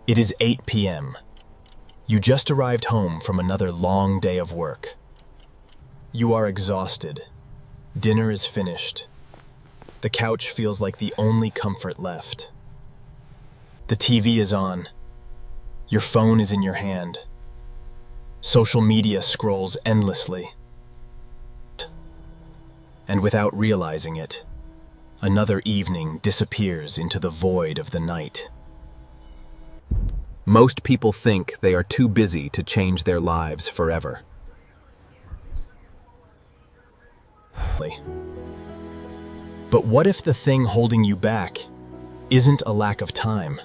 It is 8 p.m. You just arrived home from another long day of work. You are exhausted. Dinner is finished. The couch feels like the only comfort left. The TV is on. Your phone is in your hand. Social media scrolls endlessly. And without realizing it, another evening disappears into the void of the night. Most people think they are too busy to change their lives forever. But what if the thing holding you back isn't a lack of time?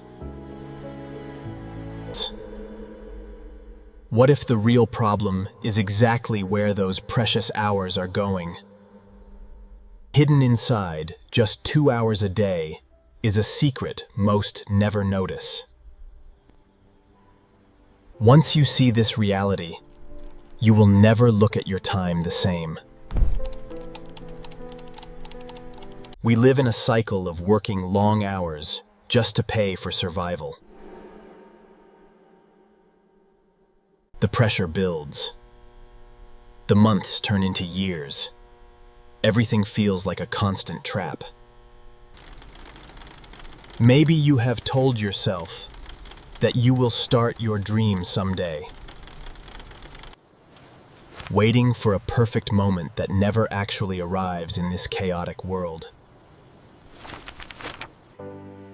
What if the real problem is exactly where those precious hours are going? Hidden inside just 2 hours a day is a secret most never notice. Once you see this reality, you will never look at your time the same. We live in a cycle of working long hours just to pay for survival. The pressure builds. The months turn into years. Everything feels like a constant trap. Maybe you have told yourself that you will start your dream someday, waiting for a perfect moment that never actually arrives in this chaotic world.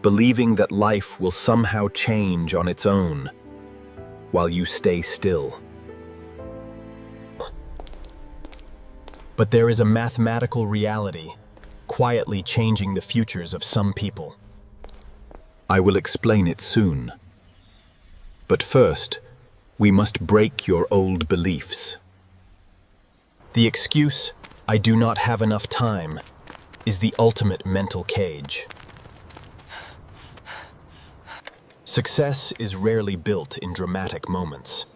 Believing that life will somehow change on its own while you stay still. But there is a mathematical reality quietly changing the futures of some people. I will explain it soon. But first, we must break your old beliefs. The excuse, "I do not have enough time," is the ultimate mental cage. Success is rarely built in dramatic moments.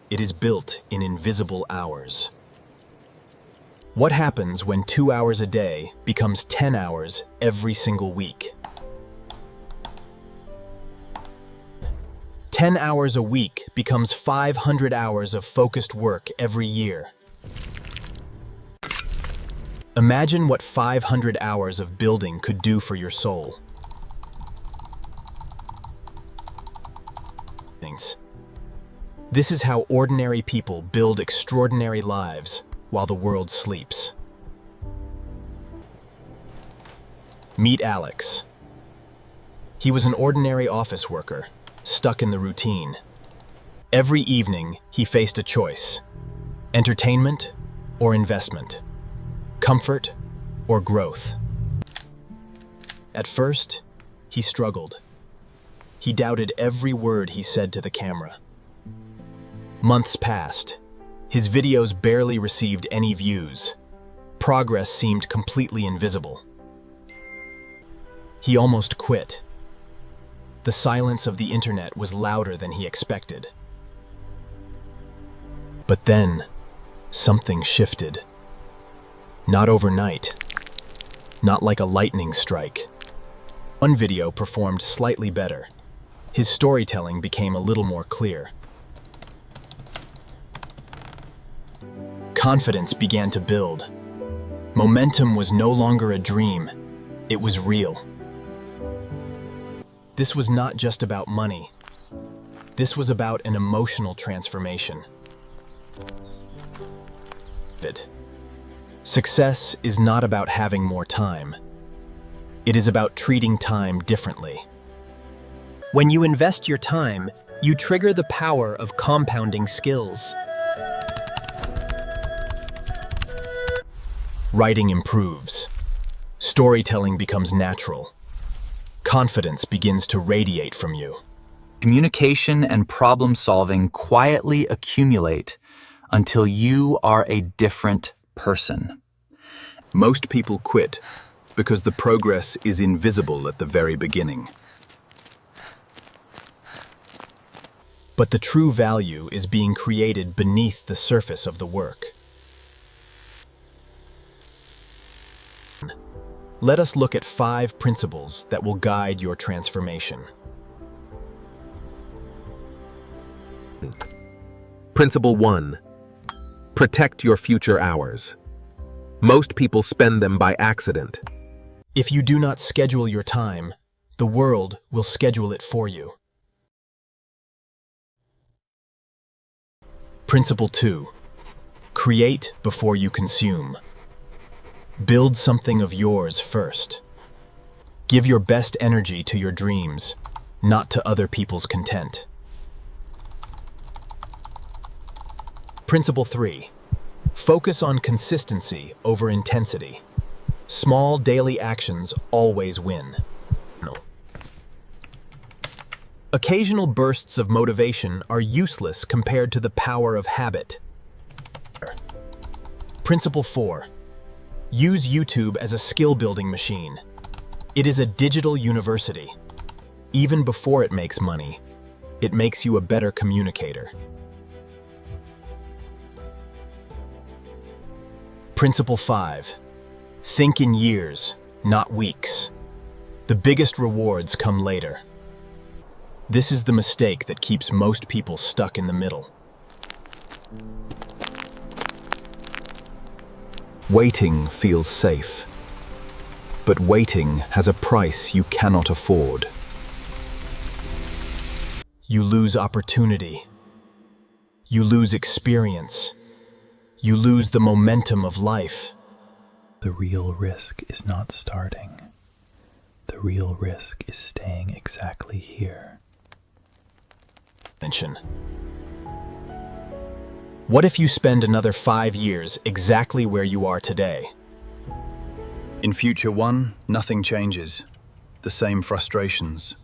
It is built in invisible hours. What happens when 2 hours a day becomes 10 hours every single week? 10 hours a week becomes 500 hours of focused work every year. Imagine what 500 hours of building could do for your soul. This is how ordinary people build extraordinary lives while the world sleeps. Meet Alex. He was an ordinary office worker, stuck in the routine. Every evening, he faced a choice: entertainment or investment, comfort or growth. At first, he struggled. He doubted every word he said to the camera. Months passed. His videos barely received any views. Progress seemed completely invisible. He almost quit. The silence of the internet was louder than he expected. But then, something shifted. Not overnight. Not like a lightning strike. One video performed slightly better. His storytelling became a little more clear. Confidence began to build. Momentum was no longer a dream, it was real. This was not just about money. This was about an emotional transformation. Success is not about having more time. It is about treating time differently. When you invest your time, you trigger the power of compounding skills. Writing improves. Storytelling becomes natural. Confidence begins to radiate from you. Communication and problem solving quietly accumulate until you are a different person. Most people quit because the progress is invisible at the very beginning. But the true value is being created beneath the surface of the work. Let us look at 5 principles that will guide your transformation. Principle 1. Protect your future hours. Most people spend them by accident. If you do not schedule your time, the world will schedule it for you. Principle 2. Create before you consume. Build something of yours first. Give your best energy to your dreams, not to other people's content. Principle 3. Focus on consistency over intensity. Small daily actions always win. Occasional bursts of motivation are useless compared to the power of habit. Principle 4. Use YouTube as a skill-building machine. It is a digital university. Even before it makes money, it makes you a better communicator. Principle 5. Think in years, not weeks. The biggest rewards come later. This is the mistake that keeps most people stuck in the middle. Waiting feels safe, but waiting has a price you cannot afford. You lose opportunity. You lose experience. You lose the momentum of life. The real risk is not starting. The real risk is staying exactly here. What if you spend another 5 years exactly where you are today? In future one, nothing changes. The same frustrations.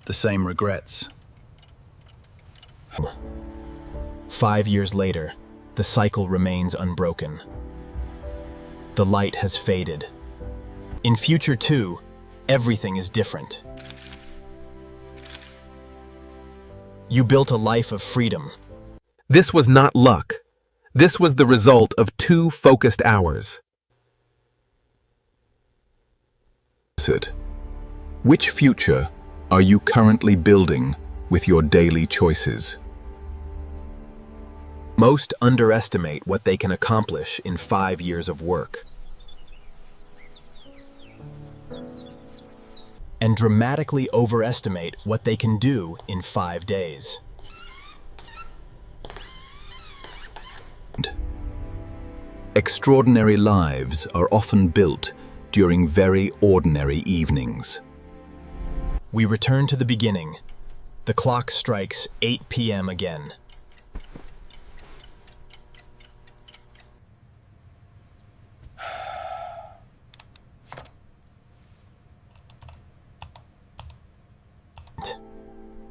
The same regrets. 5 years later, the cycle remains unbroken. The light has faded. In future 2, everything is different. You built a life of freedom. This was not luck. This was the result of 2 focused hours. Which future are you currently building with your daily choices? Most underestimate what they can accomplish in 5 years of work, and dramatically overestimate what they can do in 5 days. Extraordinary lives are often built during very ordinary evenings. We return to the beginning. The clock strikes 8 p.m. again.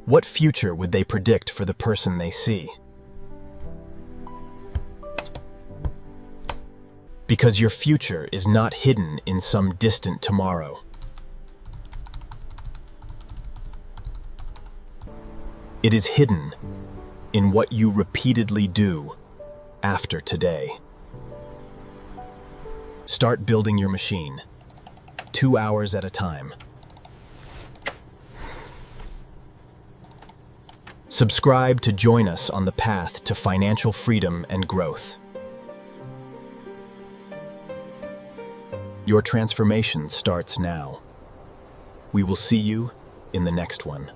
What future would they predict for the person they see? Because your future is not hidden in some distant tomorrow. It is hidden in what you repeatedly do after today. Start building your machine, 2 hours at a time. Subscribe to join us on the path to financial freedom and growth. Your transformation starts now. We will see you in the next one.